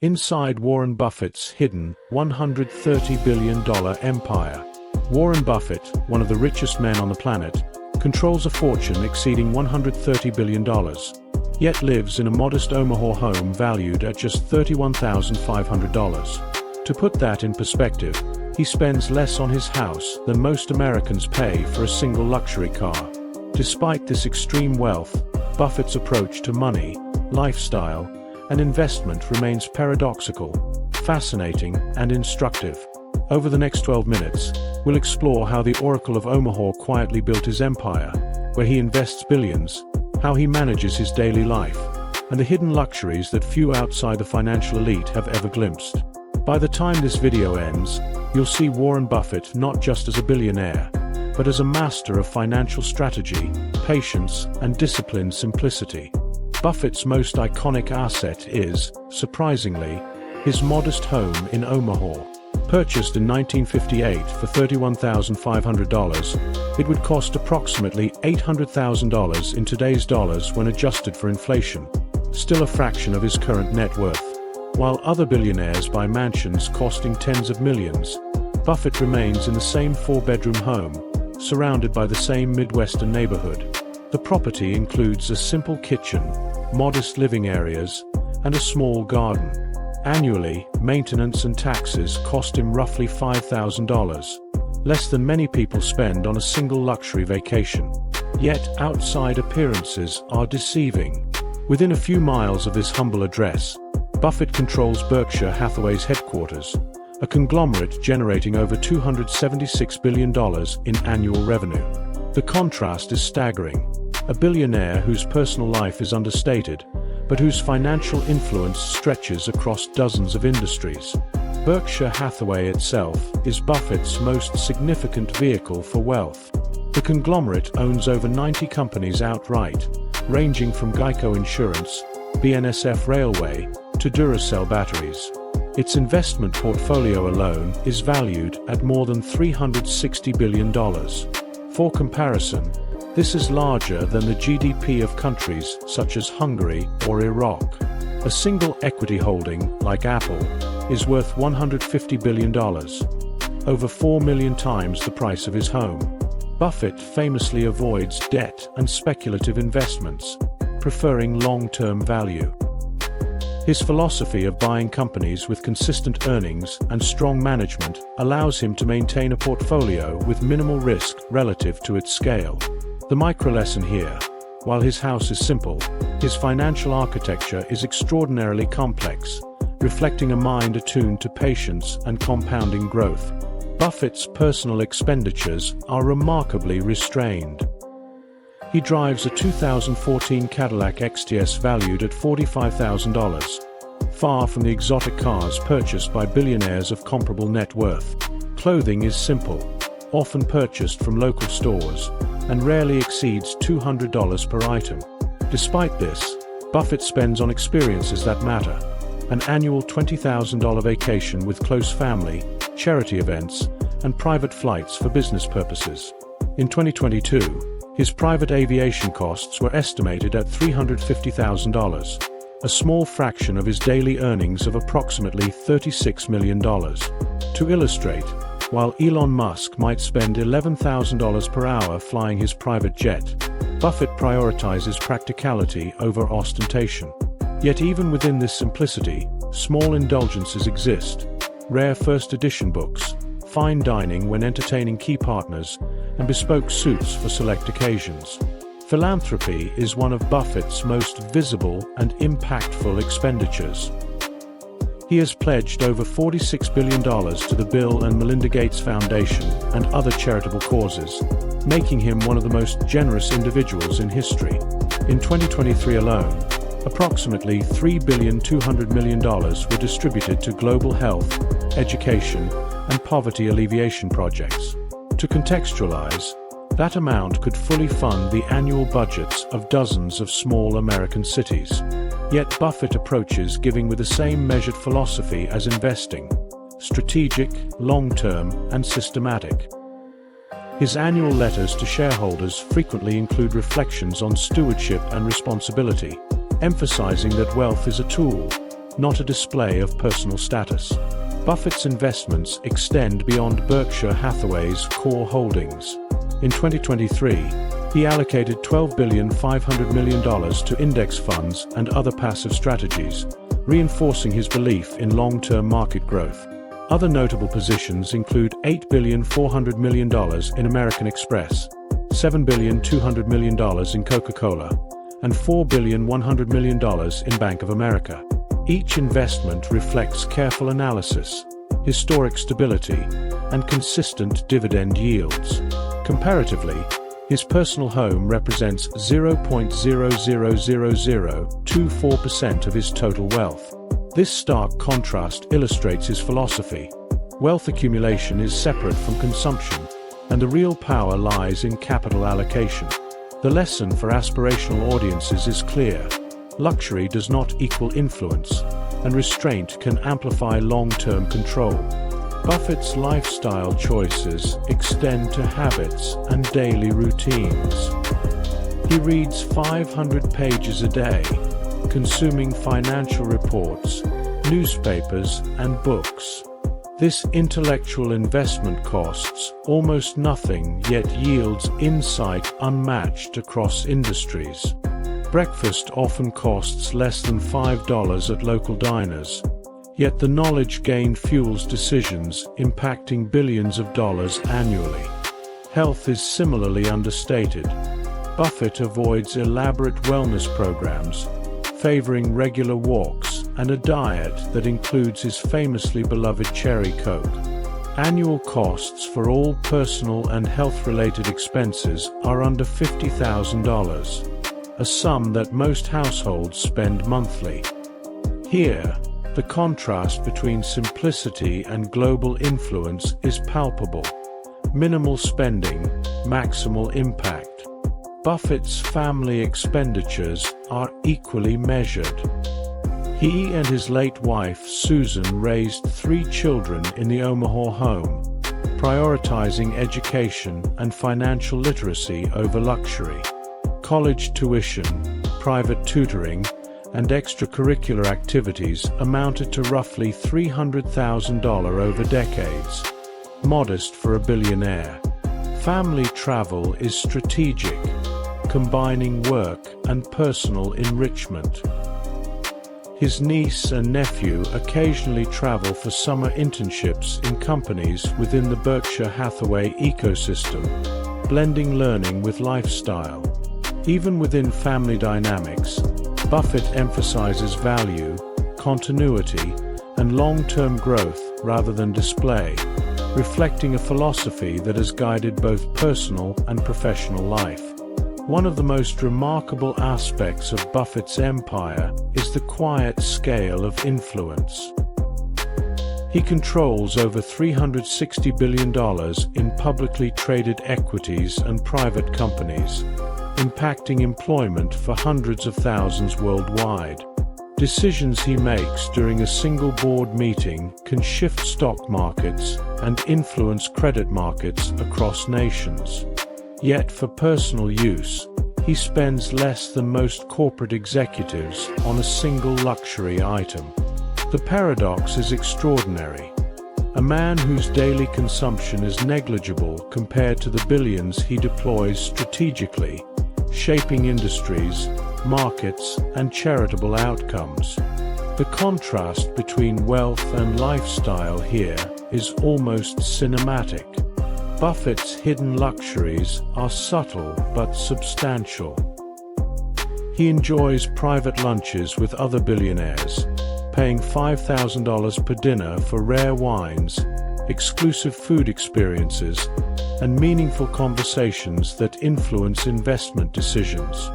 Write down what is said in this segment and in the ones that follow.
Inside Warren Buffett's hidden $130 billion empire. Warren Buffett, one of the richest men on the planet, controls a fortune exceeding $130 billion, yet lives in a modest Omaha home valued at just $31,500. To put that in perspective, he spends less on his house than most Americans pay for a single luxury car. Despite this extreme wealth, Buffett's approach to money, lifestyle, and investment remains paradoxical, fascinating, and instructive. Over the next 12 minutes, we'll explore how the Oracle of Omaha quietly built his empire, where he invests billions, how he manages his daily life, and the hidden luxuries that few outside the financial elite have ever glimpsed. By the time this video ends, you'll see Warren Buffett not just as a billionaire, but as a master of financial strategy, patience, and disciplined simplicity. Buffett's most iconic asset is, surprisingly, his modest home in Omaha. Purchased in 1958 for $31,500, it would cost approximately $800,000 in today's dollars when adjusted for inflation, still a fraction of his current net worth. While other billionaires buy mansions costing tens of millions, Buffett remains in the same four-bedroom home, surrounded by the same Midwestern neighborhood. The property includes a simple kitchen, modest living areas, and a small garden. Annually, maintenance and taxes cost him roughly $5,000, less than many people spend on a single luxury vacation. Yet outside appearances are deceiving. Within a few miles of this humble address, Buffett controls Berkshire Hathaway's headquarters, a conglomerate generating over $276 billion in annual revenue. The contrast is staggering. A billionaire whose personal life is understated, but whose financial influence stretches across dozens of industries. Berkshire Hathaway itself is Buffett's most significant vehicle for wealth. The conglomerate owns over 90 companies outright, ranging from Geico Insurance, BNSF Railway, to Duracell batteries. Its investment portfolio alone is valued at more than $360 billion. For comparison, this is larger than the GDP of countries such as Hungary or Iraq. A single equity holding, like Apple, is worth $150 billion, over 4 million times the price of his home. Buffett famously avoids debt and speculative investments, preferring long-term value. His philosophy of buying companies with consistent earnings and strong management allows him to maintain a portfolio with minimal risk relative to its scale. The micro-lesson here: while his house is simple, his financial architecture is extraordinarily complex, reflecting a mind attuned to patience and compounding growth. Buffett's personal expenditures are remarkably restrained. He drives a 2014 Cadillac XTS valued at $45,000, far from the exotic cars purchased by billionaires of comparable net worth. Clothing is simple, often purchased from local stores, and rarely exceeds $200 per item. Despite this, Buffett spends on experiences that matter: an annual $20,000 vacation with close family, charity events, and private flights for business purposes. In 2022, his private aviation costs were estimated at $350,000, a small fraction of his daily earnings of approximately $36 million. To illustrate, while Elon Musk might spend $11,000 per hour flying his private jet, Buffett prioritizes practicality over ostentation. Yet even within this simplicity, small indulgences exist: rare first edition books, fine dining when entertaining key partners, and bespoke suits for select occasions. Philanthropy is one of Buffett's most visible and impactful expenditures. He has pledged over $46 billion to the Bill and Melinda Gates Foundation and other charitable causes, making him one of the most generous individuals in history. In 2023 alone, approximately $3.2 billion were distributed to global health, education, and poverty alleviation projects. To contextualize, that amount could fully fund the annual budgets of dozens of small American cities. Yet Buffett approaches giving with the same measured philosophy as investing: strategic, long-term, and systematic. His annual letters to shareholders frequently include reflections on stewardship and responsibility, emphasizing that wealth is a tool, not a display of personal status. Buffett's investments extend beyond Berkshire Hathaway's core holdings. In 2023, he allocated $12.5 billion to index funds and other passive strategies, reinforcing his belief in long-term market growth. Other notable positions include $8.4 billion in American Express, $7.2 billion in Coca-Cola, and $4.1 billion in Bank of America. Each investment reflects careful analysis, historic stability, and consistent dividend yields. Comparatively, his personal home represents 0.0000024% of his total wealth. This stark contrast illustrates his philosophy. Wealth accumulation is separate from consumption, and the real power lies in capital allocation. The lesson for aspirational audiences is clear. Luxury does not equal influence, and restraint can amplify long-term control. Buffett's lifestyle choices extend to habits and daily routines. He reads 500 pages a day, consuming financial reports, newspapers, and books. This intellectual investment costs almost nothing, yet yields insight unmatched across industries. Breakfast often costs less than $5 at local diners, yet the knowledge gained fuels decisions impacting billions of dollars annually. Health is similarly understated. Buffett avoids elaborate wellness programs, favoring regular walks and a diet that includes his famously beloved cherry Coke. Annual costs for all personal and health-related expenses are under $50,000. A sum that most households spend monthly. Here, the contrast between simplicity and global influence is palpable. Minimal spending, maximal impact. Buffett's family expenditures are equally measured. He and his late wife Susan raised 3 children in the Omaha home, prioritizing education and financial literacy over luxury. College tuition, private tutoring, and extracurricular activities amounted to roughly $300,000 over decades. Modest for a billionaire. Family travel is strategic, combining work and personal enrichment. His niece and nephew occasionally travel for summer internships in companies within the Berkshire Hathaway ecosystem, blending learning with lifestyle. Even within family dynamics, Buffett emphasizes value, continuity, and long-term growth rather than display, reflecting a philosophy that has guided both personal and professional life. One of the most remarkable aspects of Buffett's empire is the quiet scale of influence. He controls over $360 billion in publicly traded equities and private companies, impacting employment for hundreds of thousands worldwide. Decisions he makes during a single board meeting can shift stock markets and influence credit markets across nations. Yet for personal use, he spends less than most corporate executives on a single luxury item. The paradox is extraordinary. A man whose daily consumption is negligible compared to the billions he deploys strategically, shaping industries, markets, and charitable outcomes. The contrast between wealth and lifestyle here is almost cinematic. Buffett's hidden luxuries are subtle but substantial. He enjoys private lunches with other billionaires, paying $5,000 per dinner for rare wines, exclusive food experiences, and meaningful conversations that influence investment decisions.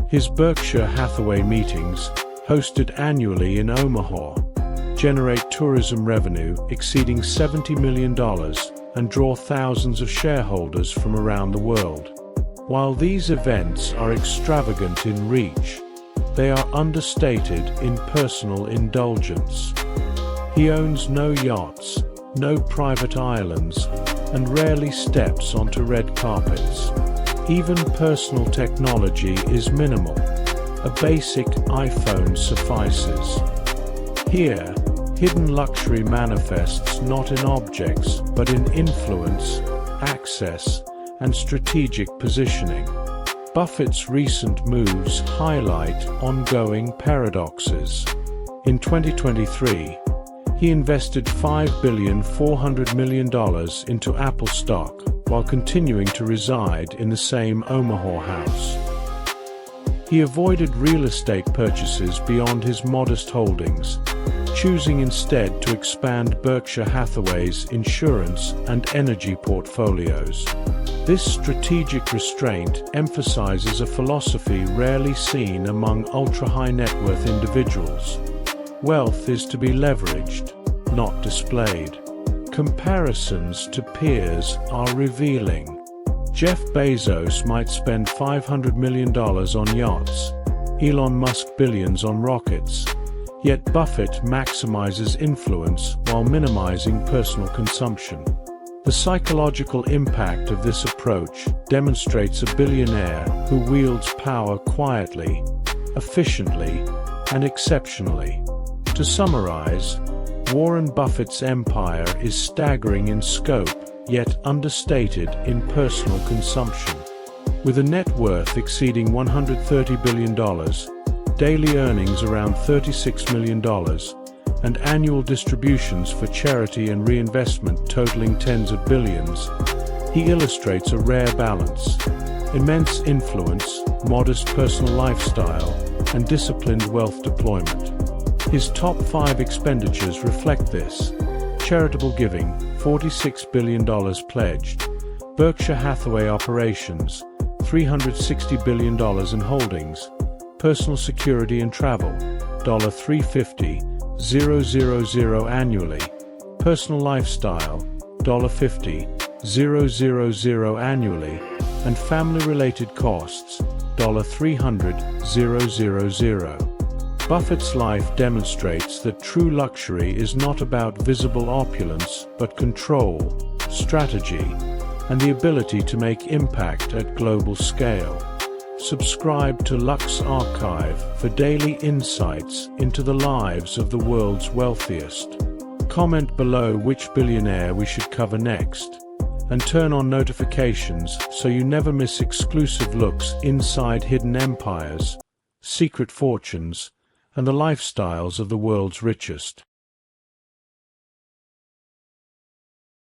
His Berkshire Hathaway meetings, hosted annually in Omaha, generate tourism revenue exceeding $70 million and draw thousands of shareholders from around the world. While these events are extravagant in reach, they are understated in personal indulgence. He owns no yachts, no private islands, and rarely steps onto red carpets. Even personal technology is minimal. A basic iPhone suffices. Here, hidden luxury manifests not in objects, but in influence, access, and strategic positioning. Buffett's recent moves highlight ongoing paradoxes. In 2023, he invested $5.4 billion into Apple stock, while continuing to reside in the same Omaha house. He avoided real estate purchases beyond his modest holdings, choosing instead to expand Berkshire Hathaway's insurance and energy portfolios. This strategic restraint emphasizes a philosophy rarely seen among ultra-high net worth individuals. Wealth is to be leveraged, not displayed. Comparisons to peers are revealing. Jeff Bezos might spend $500 million on yachts, Elon Musk billions on rockets, yet Buffett maximizes influence while minimizing personal consumption. The psychological impact of this approach demonstrates a billionaire who wields power quietly, efficiently, and exceptionally. To summarize, Warren Buffett's empire is staggering in scope, yet understated in personal consumption. With a net worth exceeding $130 billion, daily earnings around $36 million, and annual distributions for charity and reinvestment totaling tens of billions, he illustrates a rare balance: immense influence, modest personal lifestyle, and disciplined wealth deployment. His top 5 expenditures reflect this: charitable giving, $46 billion pledged; Berkshire Hathaway operations, $360 billion in holdings; personal security and travel, $350,000 annually; personal lifestyle, $50,000 annually; and family-related costs, $300,000. Buffett's life demonstrates that true luxury is not about visible opulence, but control, strategy, and the ability to make impact at global scale. Subscribe to Lux Archive for daily insights into the lives of the world's wealthiest. Comment below which billionaire we should cover next, and turn on notifications so you never miss exclusive looks inside hidden empires, secret fortunes, and the lifestyles of the world's richest.